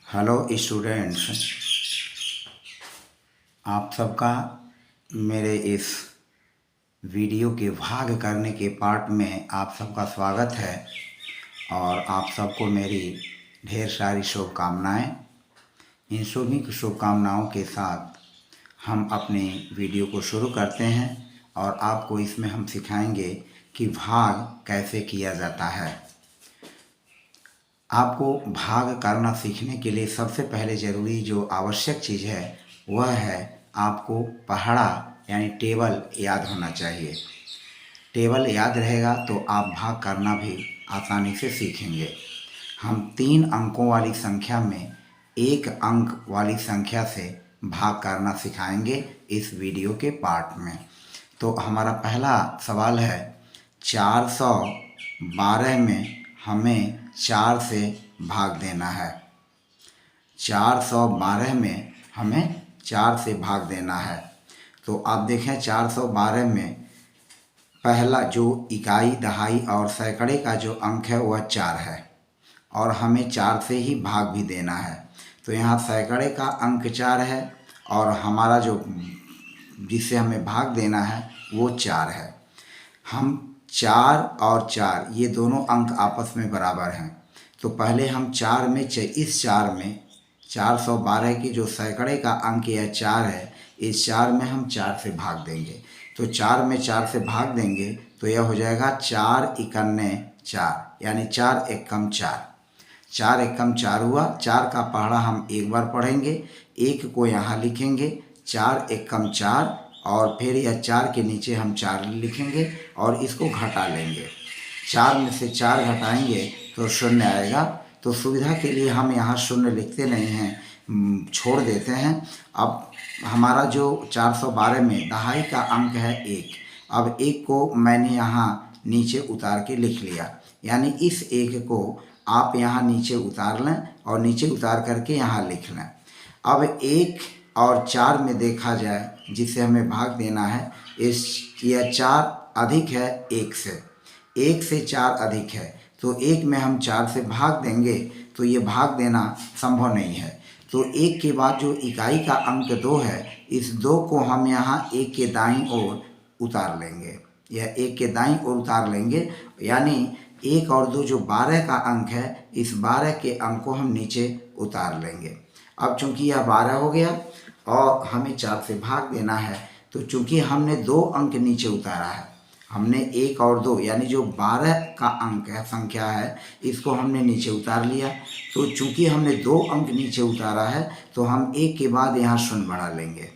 Hello students, आप सबका मेरे इस वीडियो के भाग करने के पार्ट में आप सबका स्वागत है और आप सबको मेरी ढेर सारी शुभकामनाएं। इन सभी शुभकामनाओं के साथ हम अपने वीडियो को शुरू करते हैं और आपको इसमें हम सिखाएंगे कि भाग कैसे किया जाता है। आपको भाग करना सीखने के लिए सबसे पहले ज़रूरी जो आवश्यक चीज़ है वह है आपको पहाड़ा यानी टेबल याद होना चाहिए। टेबल याद रहेगा तो आप भाग करना भी आसानी से सीखेंगे। हम 3 अंकों वाली संख्या में 1 अंक वाली संख्या से भाग करना सिखाएंगे इस वीडियो के पार्ट में। तो हमारा पहला सवाल है 412 में हमें 4 से भाग देना है। 412 में हमें 4 से भाग देना है। तो आप देखें 412 में पहला जो इकाई, दहाई और सैकड़े का जो अंक है वह 4 है और हमें 4 से ही भाग भी देना है। तो यहाँ सैकड़े का अंक 4 है और हमारा जो जिससे हमें भाग देना है वो 4 है। हम 4 और 4 ये दोनों अंक आपस में बराबर हैं। तो पहले हम इस 4 में 412 की जो सैकड़े का अंक यह 4 है, इस 4 में हम 4 से भाग देंगे। तो 4 में 4 से भाग देंगे तो यह हो जाएगा 4 इकन्ने 4 यानी 4 एकम 4। 4 एकम 4 हुआ। 4 का पहाड़ा हम एक बार पढ़ेंगे, 1 को यहाँ लिखेंगे, 4 एकम 4 और फिर यह 4 के नीचे हम 4 लिखेंगे और इसको घटा लेंगे। 4 में से 4 घटाएंगे तो 0 आएगा। तो सुविधा के लिए हम यहाँ 0 लिखते नहीं हैं, छोड़ देते हैं। अब हमारा जो 412 में दहाई का अंक है 1। अब 1 को मैंने यहाँ नीचे उतार के लिख लिया, यानी इस 1 को आप यहाँ नीचे उतार लें और नीचे उतार करके यहाँ लिख लें। अब 1 और 4 में देखा जाए जिसे हमें भाग देना है, यह 4 अधिक है 1 से, 1 से 4 अधिक है। तो 1 में हम 4 से भाग देंगे तो ये भाग देना संभव नहीं है। तो 1 के बाद जो इकाई का अंक 2 है, इस 2 को हम यहाँ 1 के दाईं ओर उतार लेंगे। यह 1 के दाईं ओर उतार लेंगे, यानी 1 और 2 जो 12 का अंक है, इस 12 के अंक को हम नीचे उतार लेंगे। अब चूंकि यह 12 हो गया और हमें 4 से भाग देना है, तो चूंकि हमने 2 अंक नीचे उतारा है, हमने 1 और 2 यानी जो 12 का अंक है, संख्या है, इसको हमने नीचे उतार लिया। तो चूंकि हमने 2 अंक नीचे उतारा है तो हम 1 के बाद यहाँ 0 बढ़ा लेंगे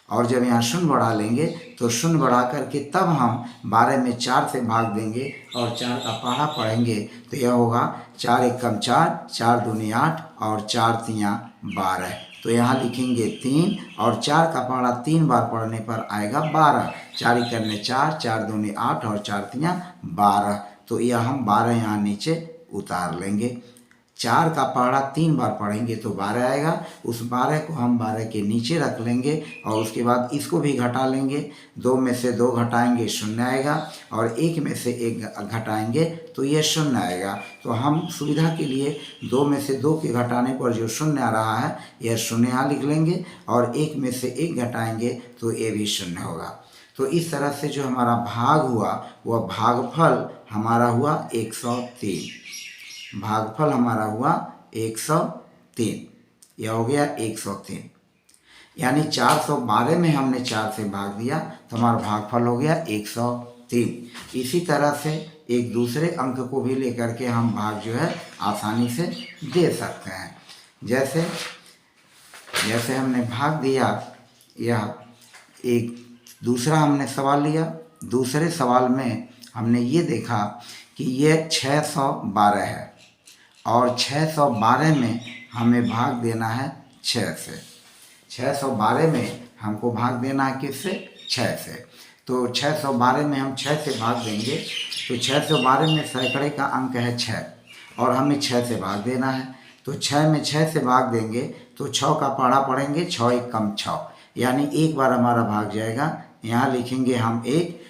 और जब यहाँ 0 बढ़ा लेंगे तो 0 बढ़ा करके तब हम 12 में 4 से भाग देंगे और 4 का पहाड़ा पढ़ेंगे। तो यह होगा 4 एकम 4, 4 दूनी 8 और 4 तियाँ 12। तो यहाँ लिखेंगे 3 और 4 का पहाड़ा 3 बार पढ़ने पर आएगा 12। 4 इकन्ने 4, 4 दूनी 8 और 4 तियाँ 12। तो यह हम 12 यहाँ नीचे उतार लेंगे। 4 का पहाड़ा 3 बार पढ़ेंगे तो 12 आएगा। उस 12 को हम 12 के नीचे रख लेंगे और उसके बाद इसको भी घटा लेंगे। 2 में से 2 घटाएंगे 0 आएगा और 1 में से 1 घटाएंगे तो यह 0 आएगा। तो हम सुविधा के लिए 2 में से 2 के घटाने पर जो 0 आ रहा है यह 0 यहाँ लिख लेंगे और 1 में से 1 घटाएंगे तो ये भी 0 होगा। तो इस तरह से जो हमारा भाग हुआ वह भागफल हमारा हुआ 103। भागफल हमारा हुआ 103। यह हो गया 103, यानी 412 में हमने 4 से भाग दिया तो हमारा भागफल हो गया 103। इसी तरह से एक दूसरे अंक को भी लेकर के हम भाग जो है आसानी से दे सकते हैं। जैसे हमने भाग दिया, यह एक दूसरा हमने सवाल लिया। दूसरे सवाल में हमने ये देखा कि यह 612 है और 612 में हमें भाग देना है 6 से। 612 में हमको भाग देना है किससे? 6 से। तो 612 में हम 6 से भाग देंगे तो 612 में सैकड़े का अंक है 6 और हमें 6 से भाग देना है। तो 6 में 6 से भाग देंगे तो 6 का पहाड़ा पढ़ेंगे, 6 एकम 6, यानी एक बार हमारा भाग जाएगा। यहाँ लिखेंगे हम 1,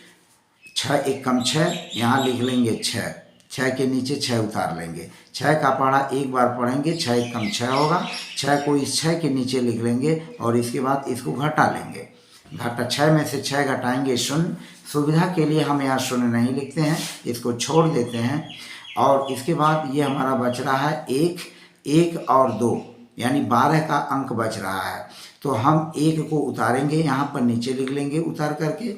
6 एकम 6, यहाँ लिख लेंगे 6, 6 के नीचे 6 उतार लेंगे। 6 का पहाड़ा एक बार पढ़ेंगे, 6 कम 6 होगा, 6 को इस 6 के नीचे लिख लेंगे और इसके बाद इसको घटा लेंगे। घटा 6 में से 6 घटाएंगे 0। सुविधा के लिए हम यहाँ 0 नहीं लिखते हैं, इसको छोड़ देते हैं। और इसके बाद ये हमारा बच रहा है 1, 1 और 2 यानी 12 का अंक बच रहा है। तो हम 1 को उतारेंगे, यहाँ पर नीचे लिख लेंगे उतार करके।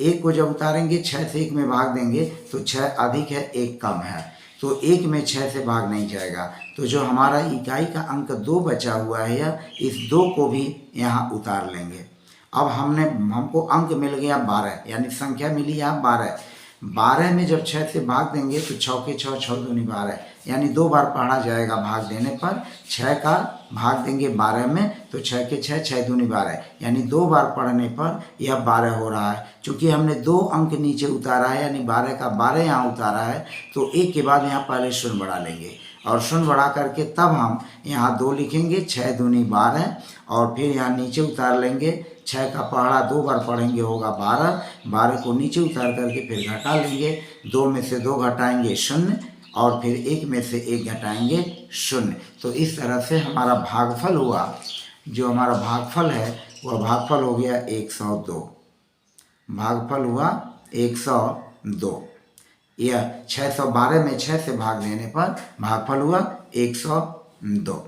1 को जब उतारेंगे 6 से 1 में भाग देंगे तो 6 अधिक है 1 कम है, तो 1 में 6 से भाग नहीं जाएगा। तो जो हमारा इकाई का अंक 2 बचा हुआ है, इस 2 को भी यहाँ उतार लेंगे। अब हमको अंक मिल गया 12 यानी संख्या मिली यहाँ 12। 12 में जब 6 से भाग देंगे तो 6 के 6, 6 दूनी 12 यानी 2 बार पढ़ा जाएगा भाग देने पर। 6 का भाग देंगे 12 में तो 6 के 6, 6 दूनी 12 यानी 2 बार पढ़ने पर यह 12 हो रहा है। चूँकि हमने 2 अंक नीचे उतारा है यानी 12 का 12 यहाँ उतारा है, तो 1 के बाद यहाँ पहले 0 बढ़ा लेंगे और 0 बढ़ा करके तब हम यहाँ 2 लिखेंगे। 6 दूनी 12 और फिर यहाँ नीचे उतार लेंगे। 6 का पहाड़ा 2 बार पढ़ेंगे होगा 12, 12 को नीचे उतार करके फिर घटा लेंगे। 2 में से 2 घटाएंगे 0 और फिर 1 में से 1 घटाएंगे 0। तो इस तरह से हमारा भागफल हुआ, जो हमारा भागफल है वह भागफल हो गया 102। भागफल हुआ 102। यह 612 में 6 से भाग देने पर भागफल हुआ 102।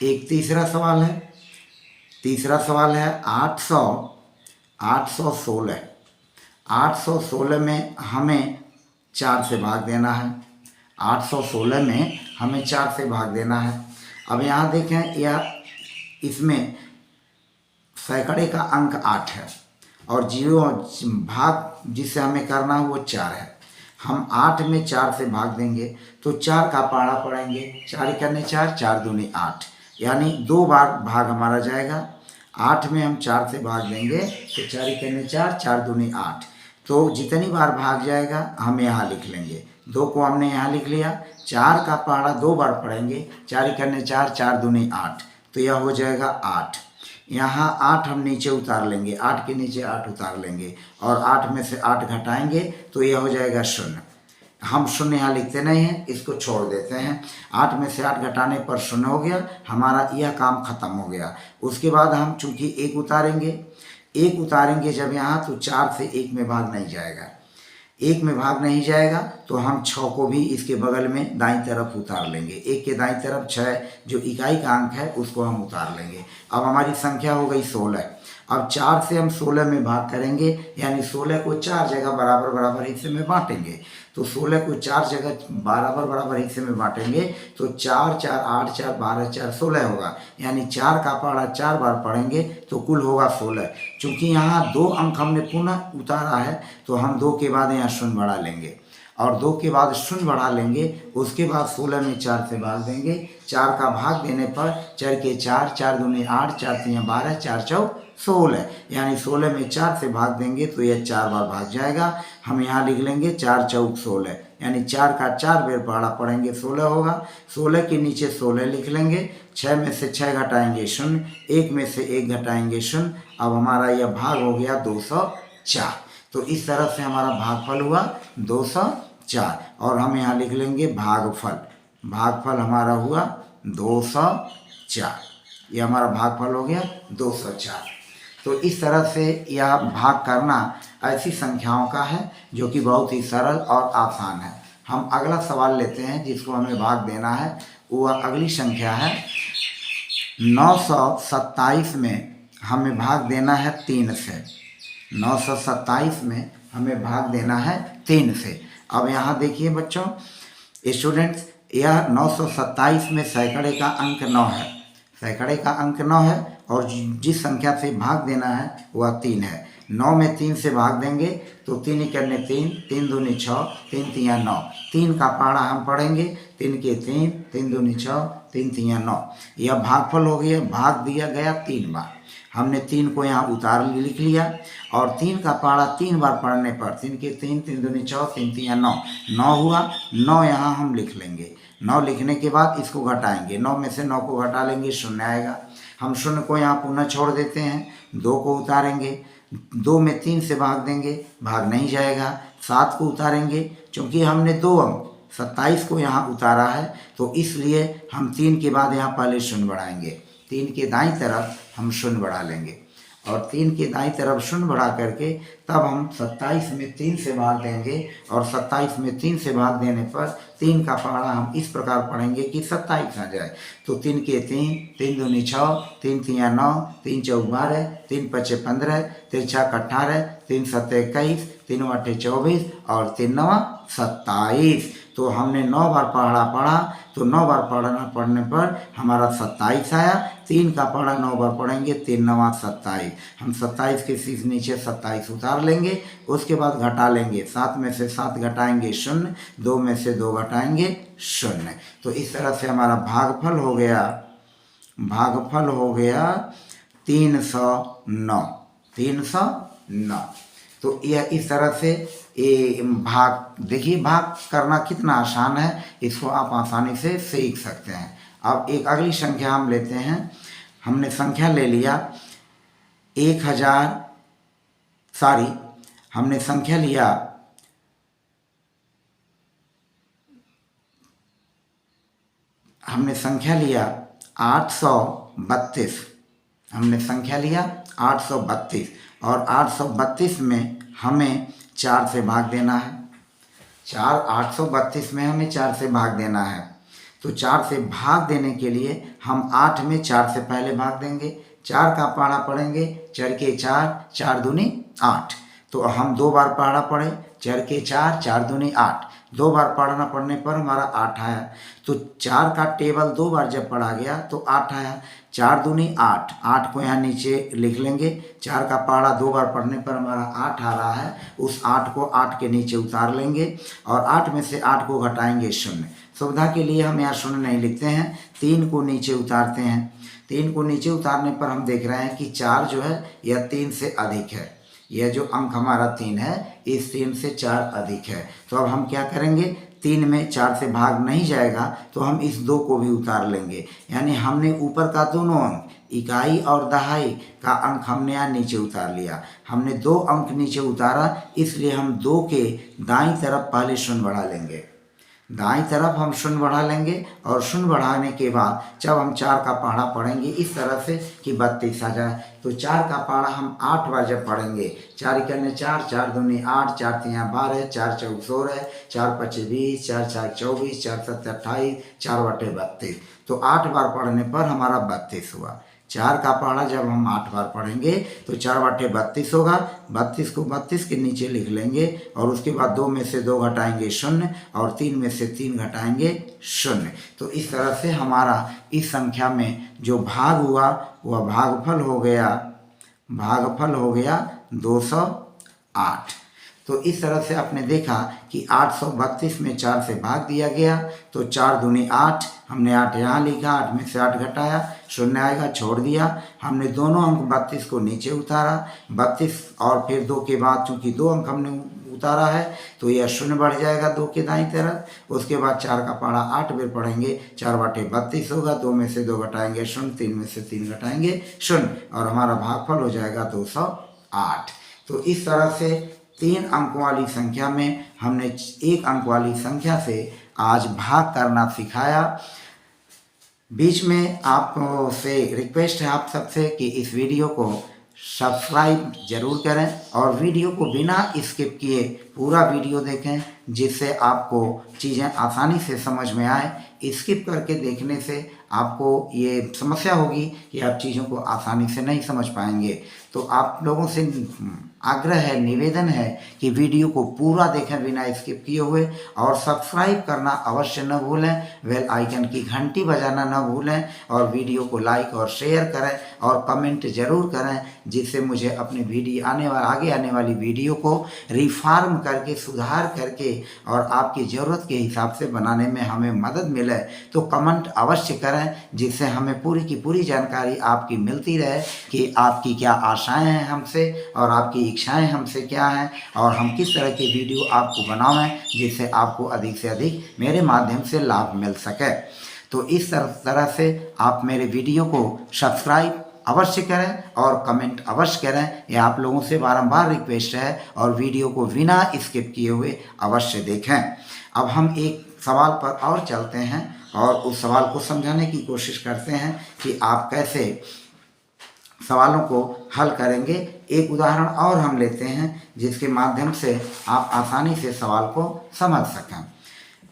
एक तीसरा सवाल है। तीसरा सवाल है 816। 816 में हमें 4 से भाग देना है। 816 में हमें 4 से भाग देना है। अब यहाँ देखें, यह इसमें सैकड़े का अंक 8 है और जीरो भाग जिसे हमें करना है वो 4 है। हम 8 में 4 से भाग देंगे तो 4 का पहाड़ा पढ़ेंगे। 4 करने 4, 4 दूनी 8 यानी 2 बार भाग हमारा जाएगा। 8 में हम 4 से भाग देंगे तो 4 करने 4, 4 दूनी 8। तो जितनी बार भाग जाएगा हम यहाँ लिख लेंगे। 2 को हमने यहाँ लिख लिया। 4 का पहाड़ा 2 बार पढ़ेंगे। 4 करने 4, 4 दूनी 8, तो यह हो जाएगा 8। यहाँ 8 हम नीचे उतार लेंगे, 8 के नीचे 8 उतार लेंगे और 8 में से 8 घटाएंगे तो यह हो जाएगा 0। हम 0 यहाँ लिखते नहीं हैं, इसको छोड़ देते हैं। 8 में से 8 घटाने पर 0 हो गया, हमारा यह काम खत्म हो गया। उसके बाद हम चूँकि 1 उतारेंगे, 1 उतारेंगे जब यहाँ तो 4 से 1 में भाग नहीं जाएगा। 1 में भाग नहीं जाएगा तो हम 6 को भी इसके बगल में दाईं तरफ उतार लेंगे। 1 के दाईं तरफ 6 जो इकाई का अंक है उसको हम उतार लेंगे। अब हमारी संख्या हो गई 16। अब 4 से हम 16 में भाग करेंगे यानी 16 को 4 जगह बराबर बराबर हिस्से में बांटेंगे। तो 16 को 4 जगह बराबर बराबर हिस्से में बांटेंगे तो 4, 4, 8, 4, 12, 4, 16 होगा। यानी 4 का पहाड़ा 4 बार पढ़ेंगे तो कुल होगा 16। चूँकि यहाँ 2 अंक हमने पुनः उतारा है तो हम 2 के बाद यहाँ 0 बढ़ा लेंगे और 2 के बाद 0 बढ़ा लेंगे। उसके बाद 16 में 4 से भाग देंगे। 4 का भाग देने पर 4 के 4, 4 दूनी 8, 4 तीन 12, 4 चौक 16 यानी 16 में 4 से भाग देंगे तो यह 4 बार भाग जाएगा। हम यहाँ लिख लेंगे 4 चौक 16 यानी 4 का 4 बेर पहाड़ा पढ़ेंगे 16 होगा। 16 के नीचे 16 लिख लेंगे। 6 में से 6 घटाएंगे 0, 1 में से 1 घटाएंगे 0। अब हमारा यह भाग हो गया 204। तो इस तरह से हमारा भागफल हुआ 204 और हम यहाँ लिख लेंगे भागफल। भागफल हमारा हुआ 204। ये हमारा भागफल हो गया 204। तो इस तरह से यह भाग करना ऐसी संख्याओं का है जो कि बहुत ही सरल और आसान है। हम अगला सवाल लेते हैं जिसको हमें भाग देना है। वह अगली संख्या है 927 में हमें भाग देना है 3 से। 927 में हमें भाग देना है 3 से। अब यहाँ देखिए बच्चों, स्टूडेंट्स, यह 927 में सैकड़े का अंक 9 है। सैकड़े का अंक 9 है और जिस संख्या से भाग देना है वह 3 है। 9 में 3 से भाग देंगे तो 3 करने 3, 3 दूनी 6, 3 तिया 9। 3 का पहाड़ा हम पढ़ेंगे 3 के 3, 3 दूनी 6, 3 तिया 9। यह भागफल हो गया। भाग दिया गया 3 बार। हमने 3 को यहाँ उतार लिख लिया और 3 का पहाड़ा 3 बार पढ़ने पर 3 के 3, 3 दूनी 6, 3 तिया 9, 9 हुआ। 9 यहाँ हम लिख लेंगे। 9 लिखने के बाद इसको घटाएंगे। 9 में से 9 को घटा लेंगे, 0 आएगा। हम 0 को यहाँ पुनः छोड़ देते हैं। 2 को उतारेंगे। 2 में 3 से भाग देंगे, भाग नहीं जाएगा। 7 को उतारेंगे, क्योंकि हमने 2 अंक 27 को यहाँ उतारा है, तो इसलिए हम 3 के बाद यहाँ पहले शून्य बढ़ाएंगे। 3 के दाईं तरफ हम शून्य बढ़ा लेंगे और 3 के दाईं तरफ शून्य बढ़ा करके तब हम 27 में 3 से भाग देंगे और 27 में 3 से भाग देने पर 3 का पहाड़ा हम इस प्रकार पढ़ेंगे कि 27 आ जाए। तो 3 के 3, 3 दूनी 6, 3 तिया 9, 3 चौक 12, 3 पचे 15, 3 छक 18, 3 सत्ते 21, 3 अट्ठे 24 और 3 नवा 27। तो हमने 9 बार पहाड़ा पढ़ा, तो 9 बार पढ़ने पर हमारा 27 आया। 3 का पहाड़ा 9 बार पढ़ेंगे, 3 नवा 27। हम 27 के सीधे नीचे 27 उतार लेंगे, उसके बाद घटा लेंगे। 7 में से 7 घटाएंगे 0, 2 में से 2 घटाएंगे 0। तो इस तरह से हमारा भागफल हो गया 309। 309। तो यह इस तरह से ये भाग, देखिए भाग करना कितना आसान है, इसको आप आसानी से सीख सकते हैं। अब एक अगली संख्या हम लेते हैं। हमने संख्या ले लिया 1000, हमने संख्या लिया 832। हमने संख्या लिया 832 और 832 में हमें 4 से भाग देना है। 832 में हमें 4 से भाग देना है। तो 4 से भाग देने के लिए हम 8 में 4 से पहले भाग देंगे। 4 का पहाड़ा पढ़ेंगे, 4 के 4, 4 दूनी 8। तो हम 2 बार पहाड़ा पढ़े, 4 के 4, 4 दूनी 8। 2 बार पढ़ना पढ़ने पर हमारा 8 आया। तो 4 का टेबल 2 बार जब पढ़ा गया तो 8 आया। 4 दूनी 8, 8 को यहाँ नीचे लिख लेंगे। 4 का पहाड़ा 2 बार पढ़ने पर हमारा 8 आ रहा है, उस 8 को 8 के नीचे उतार लेंगे और 8 में से 8 को घटाएंगे 0। सुविधा के लिए हम यहाँ 0 नहीं लिखते हैं, 3 को नीचे उतारते हैं। 3 को नीचे उतारने पर हम देख रहे हैं कि 4 जो है यह 3 से अधिक है। यह जो अंक हमारा 3 है, इस 3 से 4 अधिक है। तो अब हम क्या करेंगे, 3 में 4 से भाग नहीं जाएगा तो हम इस 2 को भी उतार लेंगे। यानी हमने ऊपर का दोनों अंक, इकाई और दहाई का अंक हमने यहाँ नीचे उतार लिया। हमने 2 अंक नीचे उतारा, इसलिए हम 2 के दाईं तरफ पहले शून्य बढ़ा लेंगे। दाईं तरफ हम शून्य बढ़ा लेंगे और शून्य बढ़ाने के बाद जब हम 4 का पहाड़ा पढ़ेंगे इस तरह से कि 32 आ जाए। तो 4 का पहाड़ा हम 8 बार जब पढ़ेंगे, 4 इकन्ने 4, 4 दूनी 8, 4 तिया 12, 4 चौक 16, 4 पचे 20, 4 छक 24, 4 सत्ते 28, 4 बटे 32। तो 8 बार पढ़ने पर हमारा 32 हुआ। 4 का पहाड़ा जब हम 8 बार पढ़ेंगे तो 4 बटे 32 होगा। 32 को 32 के नीचे लिख लेंगे और उसके बाद 2 में से 2 घटाएंगे 0 और 3 में से 3 घटाएंगे 0। तो इस तरह से हमारा इस संख्या में जो भाग हुआ वह भागफल हो गया 208। तो इस तरह से आपने देखा कि 832 में 4 से भाग दिया गया। तो 4 दूनी 8, हमने 8 यहाँ लिखा, 8 में से 8 घटाया, 0 आएगा, छोड़ दिया। हमने दोनों अंक 32 को नीचे उतारा, 32 और फिर 2 के बाद चूंकि 2 अंक हमने उतारा है तो यह 0 बढ़ जाएगा 2 के दाईं तरफ। उसके बाद 4 का पहाड़ा 8 बार पढ़ेंगे, 4 बटे 32 होगा, 2 में से 2 घटाएंगे 0, 3 में से 3 घटाएंगे 0 और हमारा भागफल हो जाएगा 208। तो इस तरह से 3 अंक वाली संख्या में हमने 1 अंक वाली संख्या से आज भाग करना सिखाया। बीच में आपसे रिक्वेस्ट है आप सबसे कि इस वीडियो को सब्सक्राइब जरूर करें और वीडियो को बिना स्किप किए पूरा वीडियो देखें, जिससे आपको चीज़ें आसानी से समझ में आए। स्किप करके देखने से आपको ये समस्या होगी कि आप चीज़ों को आसानी से नहीं समझ पाएंगे। तो आप लोगों से आग्रह है, निवेदन है कि वीडियो को पूरा देखें बिना स्किप किए हुए और सब्सक्राइब करना अवश्य न भूलें, बेल आइकन की घंटी बजाना न भूलें और वीडियो को लाइक और शेयर करें और कमेंट ज़रूर करें, जिससे मुझे अपने आगे आने वाली वीडियो को रिफॉर्म करके, सुधार करके और आपकी ज़रूरत के हिसाब से बनाने में हमें मदद मिले। तो कमेंट अवश्य करें, जिससे हमें पूरी की पूरी जानकारी आपकी मिलती रहे कि आपकी क्या आशाएं हैं हमसे और आपकी इच्छाएं हमसे क्या हैं और हम किस तरह की वीडियो आपको बनावें जिससे आपको अधिक से अधिक मेरे माध्यम से लाभ मिल सके। तो इस तरह से आप मेरे वीडियो को सब्सक्राइब अवश्य करें और कमेंट अवश्य करें, यह आप लोगों से बारंबार रिक्वेस्ट है। और वीडियो को बिना स्किप किए हुए अवश्य देखें। अब हम एक सवाल पर और चलते हैं और उस सवाल को समझाने की कोशिश करते हैं कि आप कैसे सवालों को हल करेंगे। एक उदाहरण और हम लेते हैं जिसके माध्यम से आप आसानी से सवाल को समझ सकें।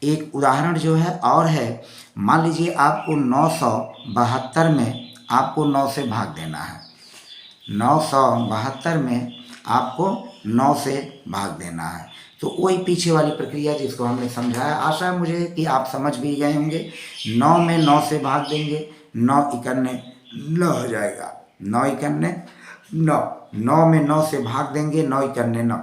एक उदाहरण जो है और है, मान लीजिए आपको 972 में आपको 9 से भाग देना है। 972 में आपको 9 से भाग देना है। तो वही पीछे वाली प्रक्रिया जिसको हमने समझाया, आशा है मुझे कि आप समझ भी गए होंगे। 9 में 9 से भाग देंगे, 9 इकन्ने 9 हो जाएगा। 9 इकन्ने 9, 9 में 9 से भाग देंगे, 9 इकन्ने 9।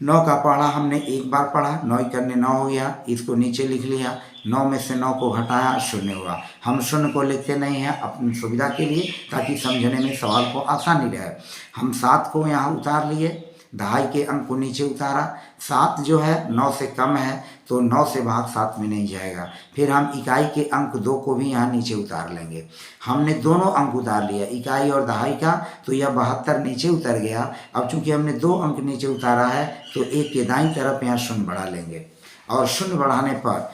9 का पढ़ा हमने एक बार पढ़ा, 9 इकन्ने 9 हो गया, इसको नीचे लिख लिया। 9 में से 9 को घटाया, 0 हुआ। हम 0 को लिखते नहीं हैं अपनी सुविधा के लिए, ताकि समझने में सवाल को आसानी रहे। हम 7 को यहाँ उतार लिए, दहाई के अंक को नीचे उतारा। 7 जो है 9 से कम है तो 9 से भाग 7 में नहीं जाएगा। फिर हम इकाई के अंक 2 को भी यहाँ नीचे उतार लेंगे। हमने दोनों अंक उतार लिया, इकाई और दहाई का, तो यह 72 नीचे उतर गया। अब चूंकि हमने 2 अंक नीचे उतारा है तो 1 के दाईं तरफ यहाँ 0 बढ़ा लेंगे और 0 बढ़ाने पर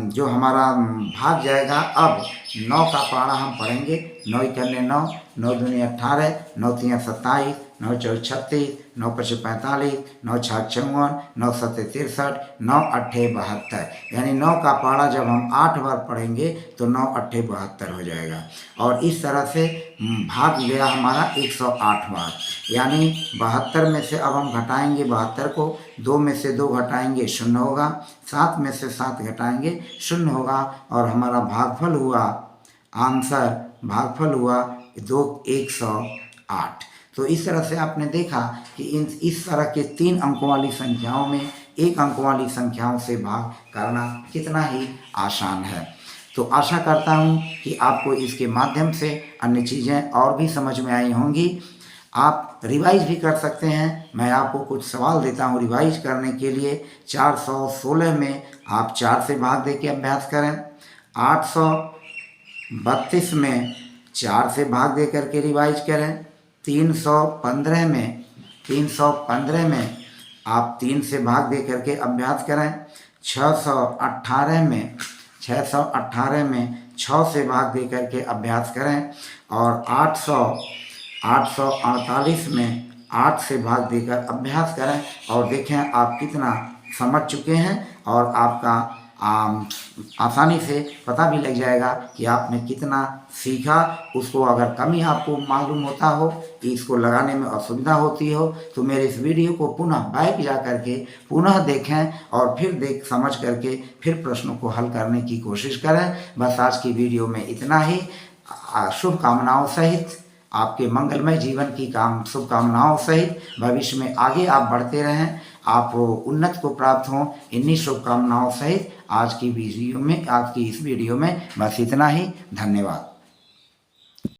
जो हमारा भाग जाएगा। अब 9 का पढ़ा हम पढ़ेंगे, 9 इकन्ने 9, 9 दूनी 18, 9 तियां 27, 9 चौक 36, 9 पचे 45, 9 छाक 54, 9 सत्ते 63, 9 अट्ठे 72। यानी 9 का पढ़ा जब हम 8 बार पढ़ेंगे तो 9 अट्ठे 72 हो जाएगा। और इस तरह से भाग गया हमारा 108 बार। यानी 72 में से अब हम घटाएंगे 72 को, 2 में से 2 घटाएंगे 0 होगा, 7 में से 7 घटाएंगे 0 होगा। और हमारा भागफल हुआ, आंसर भागफल हुआ 108। तो इस तरह से आपने देखा कि इस तरह के 3 अंकों वाली संख्याओं में 1 अंक वाली संख्याओं से भाग करना कितना ही आसान है। तो आशा करता हूँ कि आपको इसके माध्यम से अन्य चीज़ें और भी समझ में आई होंगी। आप रिवाइज भी कर सकते हैं। मैं आपको कुछ सवाल देता हूँ रिवाइज करने के लिए। 416 में आप 4 से भाग दे के अभ्यास करें। 832 में 4 से भाग दे करके रिवाइज करें। 315 में आप 3 से भाग दे करके अभ्यास करें। 618 में 6 से भाग दे करके अभ्यास करें। और 848 में 8 से भाग देकर अभ्यास करें और देखें आप कितना समझ चुके हैं। और आपका आसानी से पता भी लग जाएगा कि आपने कितना सीखा। उसको अगर कमी आपको मालूम होता हो कि इसको लगाने में असुविधा होती हो तो मेरे इस वीडियो को पुनः बैक जा करके पुनः देखें और फिर समझ करके फिर प्रश्नों को हल करने की कोशिश करें। बस आज की वीडियो में इतना ही। शुभकामनाओं सहित, आपके मंगलमय जीवन की शुभकामनाओं सहित भविष्य में आगे आप बढ़ते रहें, आप उन्नत को प्राप्त हों, इन्हीं शुभकामनाओं सहित आज की इस वीडियो में बस इतना ही। धन्यवाद।